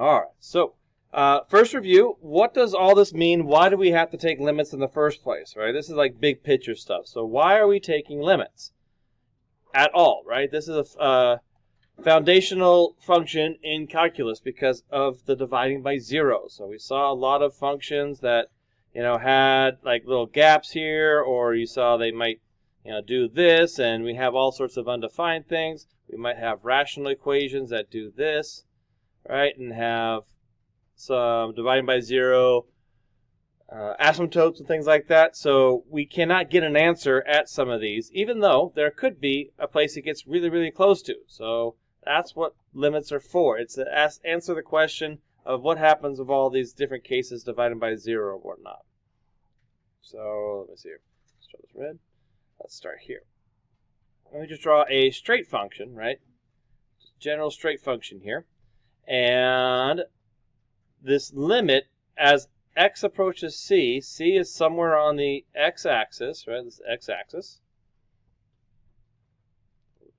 All right, so first review, what does all this mean? Why do we have to take limits in the first place, right? This is like big picture stuff. So why are we taking limits at all, right? This is a foundational function in calculus because of the dividing by zero. So we saw a lot of functions that, had like little gaps here, or you saw they might, do this, and we have all sorts of undefined things. We might have rational equations that do this, right, and have some dividing by zero asymptotes and things like that. So we cannot get an answer at some of these, even though there could be a place it gets really, really close to. So that's what limits are for. It's to answer the question of what happens with all these different cases divided by zero or whatnot. So let me see here. Let's draw this red. Let's start here. Let me just draw a straight function, right? General straight function here. And this limit, as x approaches c, c is somewhere on the x-axis, right? This is x-axis.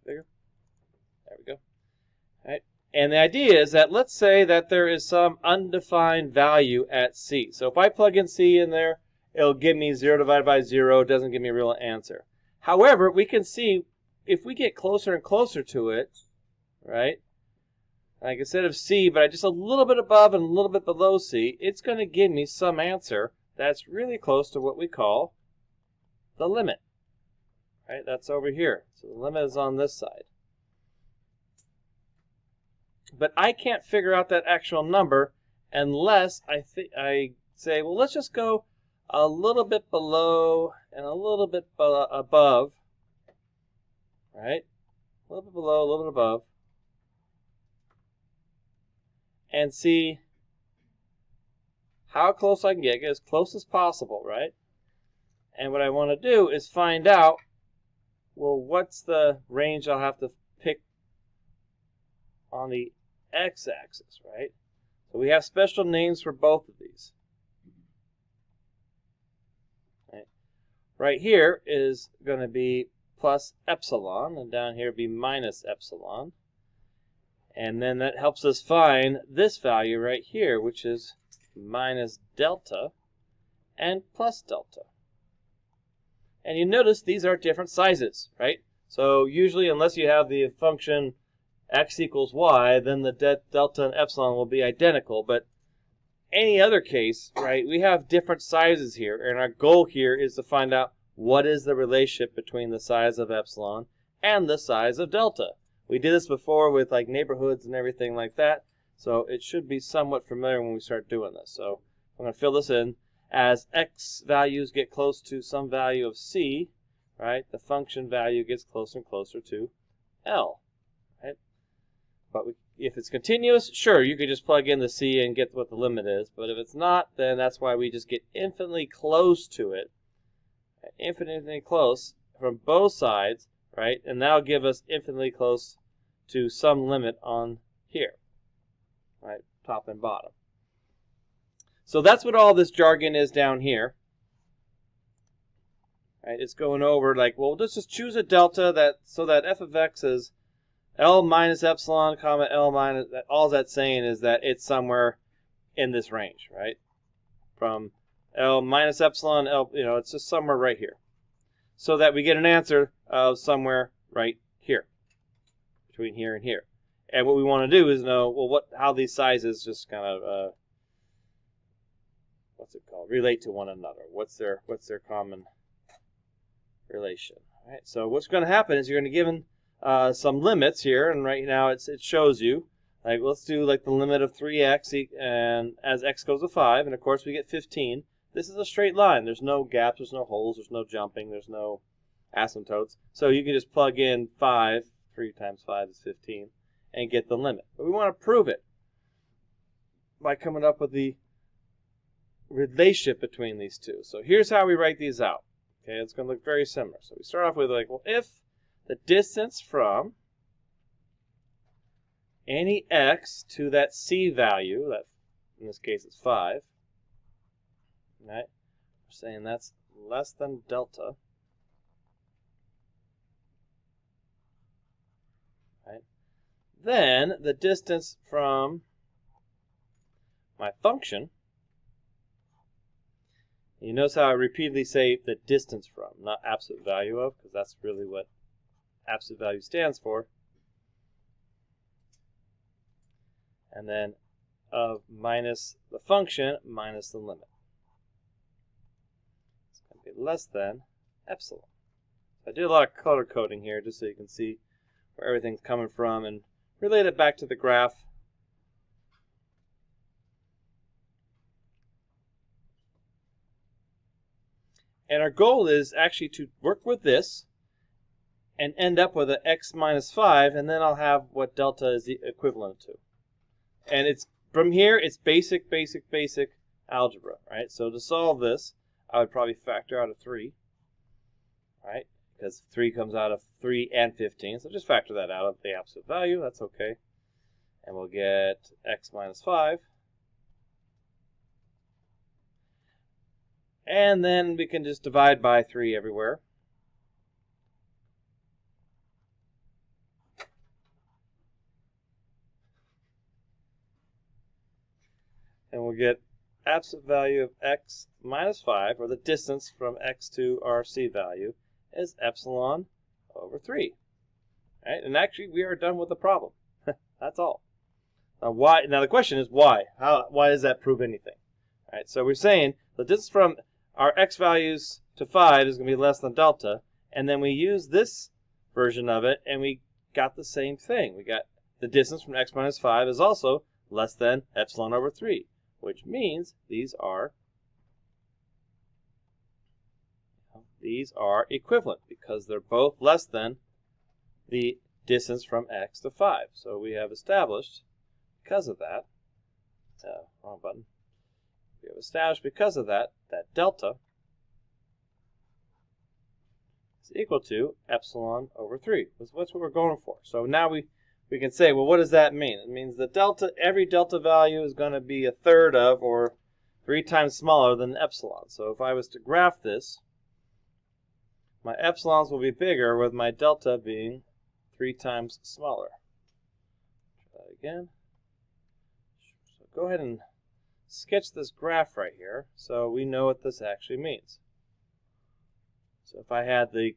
Bigger. There we go. All right. And the idea is that let's say that there is some undefined value at c. So if I plug in c in there, it'll give me 0 divided by 0. It doesn't give me a real answer. However, we can see if we get closer and closer to it, right? Like instead of c, but just a little bit above and a little bit below c, it's going to give me some answer that's really close to what we call the limit. Right? That's over here. So the limit is on this side. But I can't figure out that actual number unless I say, well, let's just go a little bit below and a little bit above. Right? A little bit below, a little bit above. And see how close I can get as close as possible, right? And what I want to do is find out, well, what's the range I'll have to pick on the x-axis, right? So we have special names for both of these. Right here is going to be plus epsilon, and down here be minus epsilon. And then that helps us find this value right here, which is minus delta and plus delta. And you notice these are different sizes, right? So usually, unless you have the function x equals y, then the delta and epsilon will be identical. But any other case, right, we have different sizes here. And our goal here is to find out what is the relationship between the size of epsilon and the size of delta. We did this before with like neighborhoods and everything like that, so it should be somewhat familiar when we start doing this. So I'm going to fill this in. As x values get close to some value of c, right, the function value gets closer and closer to L. Right? But if it's continuous, sure, you could just plug in the c and get what the limit is. But if it's not, then that's why we just get infinitely close to it. Infinitely close from both sides, right? And that'll give us infinitely close to some limit on here, right? Top and bottom. So that's what all this jargon is down here. Right? It's going over like, well, let's just choose a delta so that f of x is L minus epsilon, comma L minus, all that's saying is that it's somewhere in this range, right? From L minus epsilon, L, it's just somewhere right here. So that we get an answer of somewhere right here, between here and here. And what we want to do is know, well, how these sizes just kind of, relate to one another. What's their common relation? All right. So what's going to happen is you're going to be given some limits here, and right now it shows you. Like, let's do like the limit of 3x, and as x goes to 5, and of course we get 15. This is a straight line. There's no gaps, there's no holes, there's no jumping, there's no asymptotes. So you can just plug in 5, 3 times 5 is 15, and get the limit. But we want to prove it by coming up with the relationship between these two. So here's how we write these out. Okay, it's going to look very similar. So we start off with like, well, if the distance from any x to that c value, that in this case is 5, right? We're saying that's less than delta, right? Then the distance from function. You notice how I repeatedly say the distance from, not absolute value of, because that's really what absolute value stands for. And then of minus the function minus the limit. It's going to be less than epsilon. So I did a lot of color coding here just so you can see where everything's coming from and relate it back to the graph. And our goal is actually to work with this and end up with an x minus 5, and then I'll have what delta is equivalent to. And it's from here, it's basic algebra, right? So to solve this, I would probably factor out a 3, right? Because 3 comes out of 3 and 15, so just factor that out of the absolute value. That's okay. And we'll get x minus 5. And then we can just divide by 3 everywhere. And we'll get absolute value of x minus 5, or the distance from x to our c value, is epsilon over 3. Right? And actually, we are done with the problem. That's all. Now, why? Now the question is why? Why does that prove anything? All right, so we're saying the distance from our x values to 5 is going to be less than delta, and then we use this version of it, and we got the same thing. We got the distance from x minus 5 is also less than epsilon over 3, which means these are equivalent because they're both less than the distance from x to 5. So we have established, because of that, wrong button. We have established because of that delta is equal to epsilon over 3. That's what we're going for. So now we can say, well, what does that mean? It means the delta, every delta value is going to be a third of or 3 times smaller than epsilon. So if I was to graph this, my epsilons will be bigger with my delta being 3 times smaller. Try that again. So go ahead and sketch this graph right here so we know what this actually means. So if I had the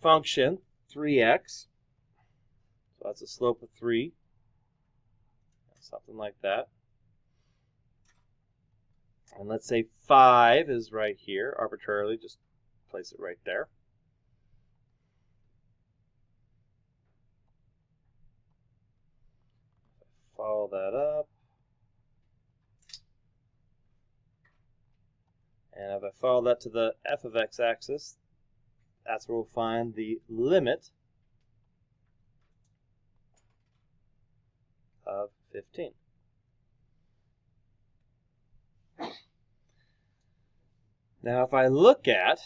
function 3x, so that's a slope of 3, something like that. And let's say 5 is right here, arbitrarily, just place it right there. Follow that up. And if I follow that to the f of x axis, that's where we'll find the limit of 15. Now if I look at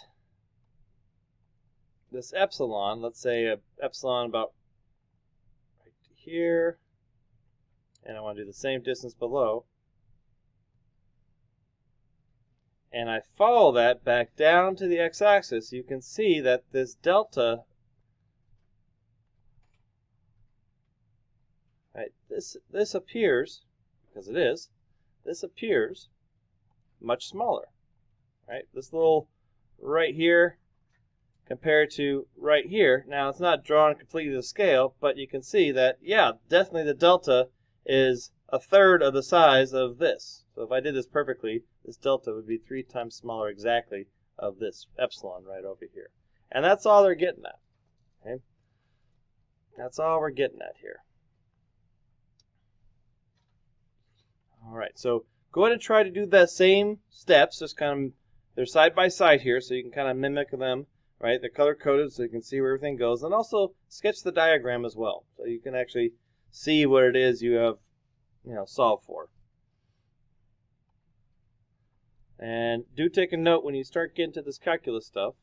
this epsilon, let's say a epsilon about right here, and I want to do the same distance below, and I follow that back down to the x-axis, you can see that this delta, right, this appears, because it is, this appears much smaller, right? This little right here compared to right here. Now, it's not drawn completely to scale, but you can see that, yeah, definitely the delta is a third of the size of this. So if I did this perfectly, this delta would be 3 times smaller exactly of this epsilon right over here. And that's all they're getting at. Okay? That's all we're getting at here. All right, so go ahead and try to do the same steps, just kind of, they're side by side here, so you can kind of mimic them, right? They're color-coded so you can see where everything goes, and also sketch the diagram as well, so you can actually see what it is you have, solved for. And do take a note when you start getting to this calculus stuff,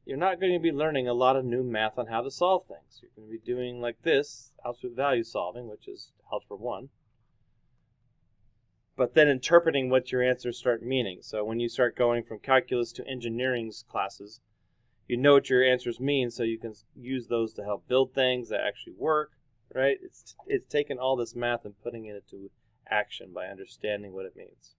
you're not going to be learning a lot of new math on how to solve things. You're going to be doing like this, absolute value solving, which is Algebra 1. But then interpreting what your answers start meaning. So when you start going from calculus to engineering classes, you know what your answers mean, so you can use those to help build things that actually work, right? It's taking all this math and putting it into action by understanding what it means.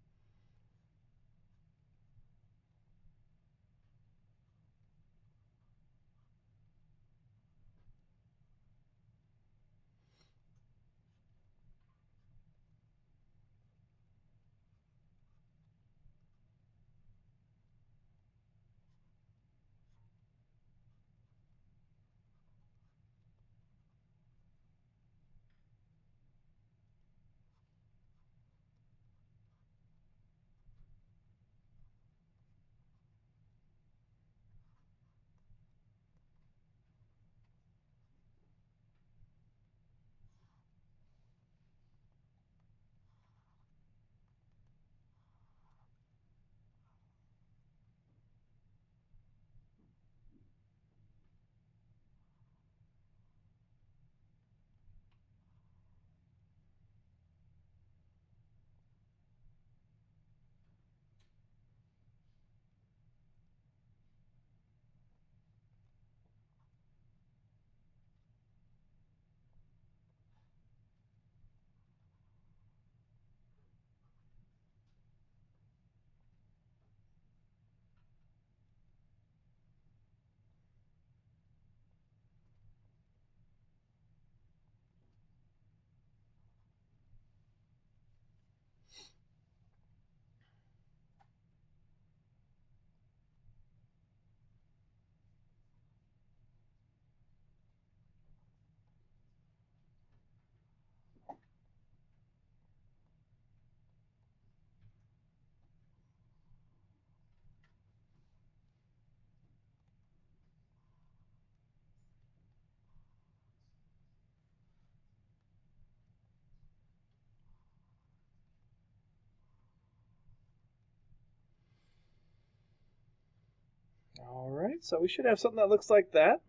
All right, so we should have something that looks like that.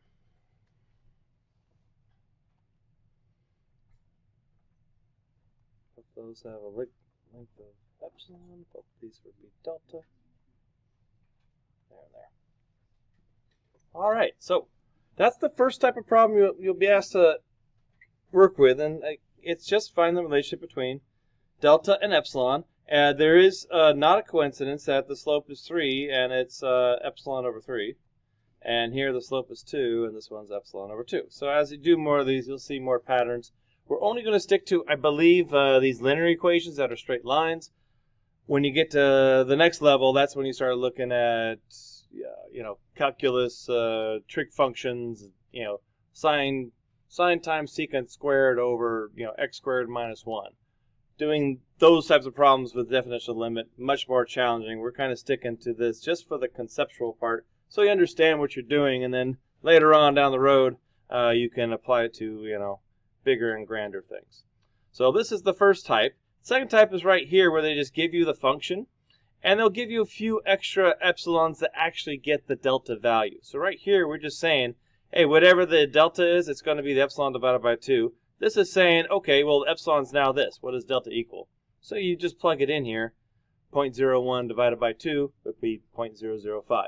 Both those have a length of epsilon. Both these would be delta. There and there. All right, so that's the first type of problem you'll be asked to work with, and it's just find the relationship between delta and epsilon. There is not a coincidence that the slope is 3 and it's epsilon over 3. And here the slope is 2 and this one's epsilon over 2. So as you do more of these, you'll see more patterns. We're only going to stick to, I believe, these linear equations that are straight lines. When you get to the next level, that's when you start looking at, calculus, trig functions, sine times secant squared over, x squared minus 1. Doing those types of problems with definitional limit, much more challenging. We're kind of sticking to this just for the conceptual part, so you understand what you're doing, and then later on down the road, you can apply it to, bigger and grander things. So this is the first type. Second type is right here where they just give you the function, and they'll give you a few extra epsilons that actually get the delta value. So right here, we're just saying, hey, whatever the delta is, it's going to be the epsilon divided by 2. This is saying, okay, well, epsilon's now this. What does delta equal? So you just plug it in here. 0.01 divided by 2 would be 0.005.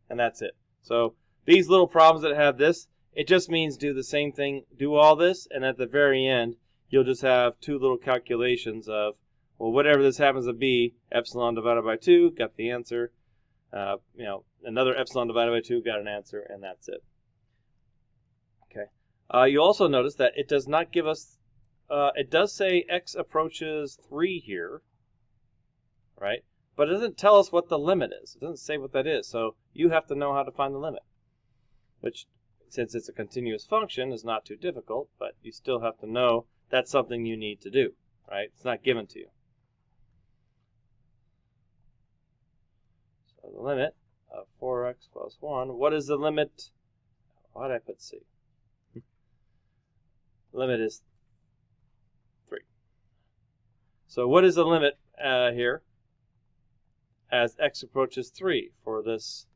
And that's it. So these little problems that have this, it just means do the same thing, do all this, and at the very end, you'll just have two little calculations of, well, whatever this happens to be, epsilon divided by 2, got the answer. Another epsilon divided by 2, got an answer, and that's it. Okay. You also notice that it does not give us, it does say x approaches 3 here, right? But it doesn't tell us what the limit is. It doesn't say what that is. So you have to know how to find the limit, which, since it's a continuous function, is not too difficult, but you still have to know that's something you need to do, right? It's not given to you. So the limit of 4x plus 1, what is the limit? Why did I put c? The limit is 3. So what is the limit here as x approaches 3 for this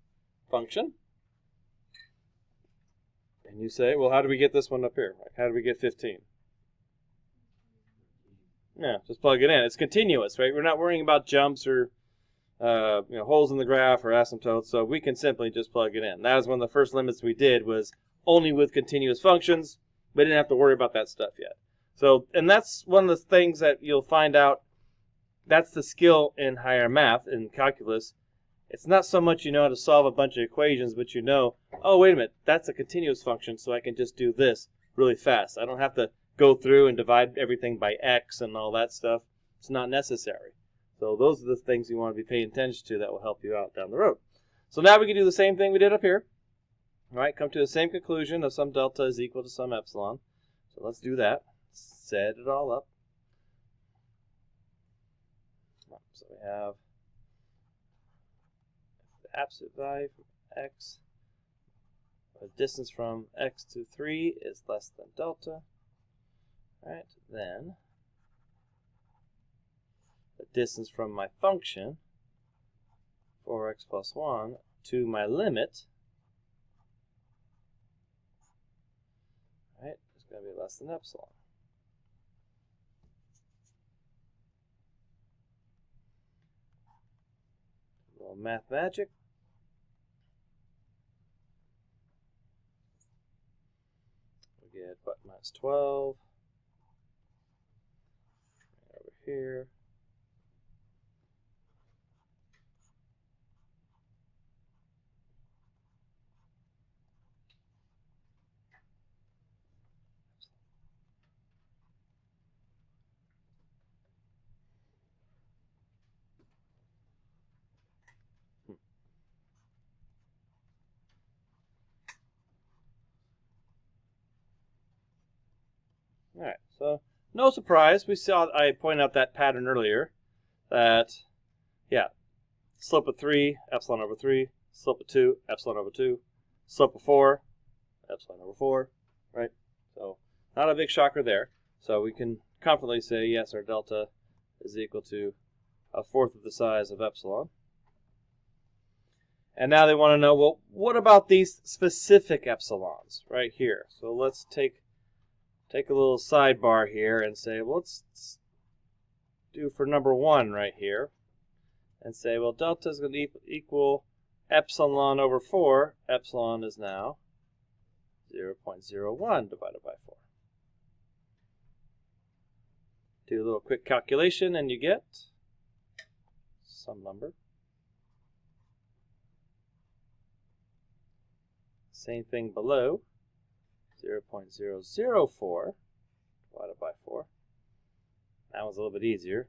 function? And you say, well, how do we get this one up here? Like, how do we get 15? Yeah, just plug it in. It's continuous, right? We're not worrying about jumps or holes in the graph or asymptotes, so we can simply just plug it in. That was one of the first limits we did, was only with continuous functions. We didn't have to worry about that stuff yet. So, and that's one of the things that you'll find out that's the skill in higher math, in calculus. It's not so much you know how to solve a bunch of equations, but you know, oh, wait a minute, that's a continuous function, so I can just do this really fast. I don't have to go through and divide everything by x and all that stuff. It's not necessary. So those are the things you want to be paying attention to that will help you out down the road. So now we can do the same thing we did up here. All right, come to the same conclusion of some delta is equal to some epsilon. So let's do that. Set it all up. So we have the absolute value from x, the distance from x to 3 is less than delta. All right, then the distance from my function, 4x plus 1, to my limit, right, is going to be less than epsilon. A little math magic. We get what, minus 12. Right over here. All right, so no surprise. We saw, I pointed out that pattern earlier, that, yeah, slope of 3, epsilon over 3, slope of 2, epsilon over 2, slope of 4, epsilon over 4, right? So not a big shocker there. So we can confidently say, yes, our delta is equal to 1/4 of the size of epsilon. And now they want to know, well, what about these specific epsilons right here? So let's take a little sidebar here and say, well, let's do for number 1 right here and say, well, delta is going to equal epsilon over 4. Epsilon is now 0.01 divided by 4. Do a little quick calculation and you get some number. Same thing below. 0.004 divided by 4. That one's a little bit easier.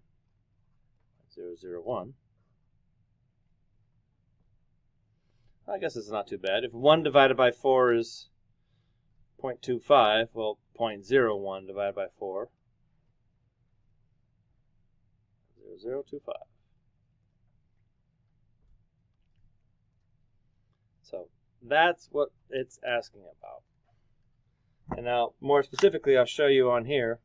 0.001. I guess it's not too bad. If 1 divided by 4 is 0.25, well, 0.01 divided by 4, 0.025. So that's what it's asking about. And now, more specifically, I'll show you on here.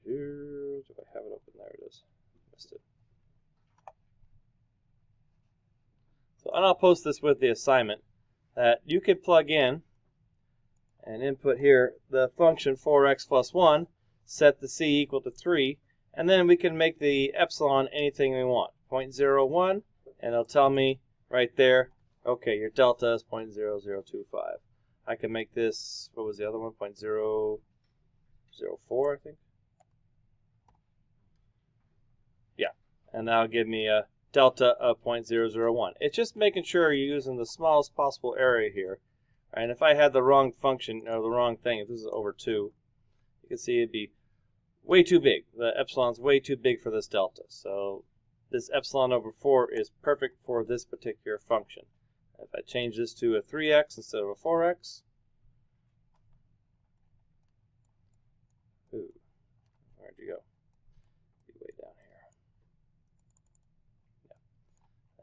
Do I have it open? There it is. Missed it. So, and I'll post this with the assignment that you could plug in and input here the function 4x plus 1, set the c equal to 3, and then we can make the epsilon anything we want. 0.01, and it'll tell me right there, okay, your delta is 0.0025. I can make this, what was the other one? 0.004, I think. Yeah, and that'll give me a delta of 0.001. It's just making sure you're using the smallest possible area here. Right? And if I had the wrong function, or the wrong thing, if this is over 2, you can see it'd be way too big. The epsilon's way too big for this delta. So this epsilon over 4 is perfect for this particular function. If I change this to a 3x instead of a 4x, ooh, where'd you go? Be way down here.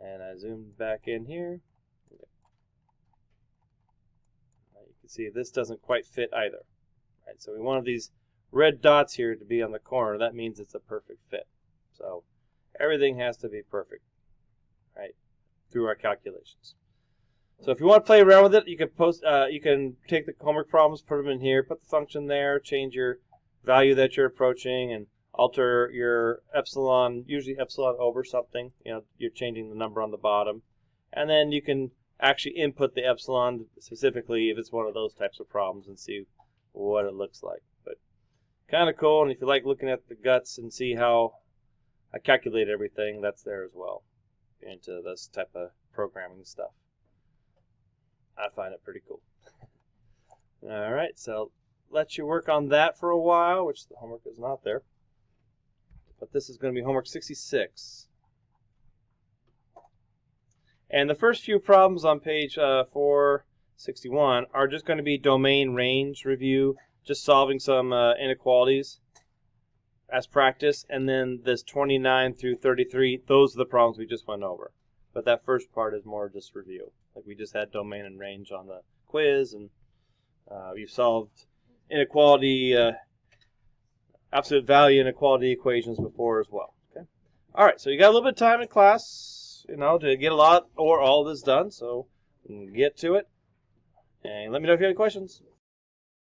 Yeah. And I zoomed back in here. Yeah. Now you can see this doesn't quite fit either. Right, so we wanted these red dots here to be on the corner. That means it's a perfect fit. So everything has to be perfect, right, through our calculations. So if you want to play around with it, you can you can take the homework problems, put them in here, put the function there, change your value that you're approaching, and alter your epsilon, usually epsilon over something. You know, you're changing the number on the bottom, and then you can actually input the epsilon specifically if it's one of those types of problems and see what it looks like. But kind of cool, and if you like looking at the guts and see how I calculated everything. That's there as well. Into this type of programming stuff. I find it pretty cool. All right, so let you work on that for a while, which the homework is not there. But this is going to be homework 66. And the first few problems on page 461 are just going to be domain range review, just solving some inequalities as practice. And then this 29 through 33, those are the problems we just went over. But that first part is more just review. Like we just had domain and range on the quiz, and we've solved inequality, absolute value inequality equations before as well. Okay. All right, so you got a little bit of time in class, to get a lot or all of this done. So get to it, and let me know if you have any questions.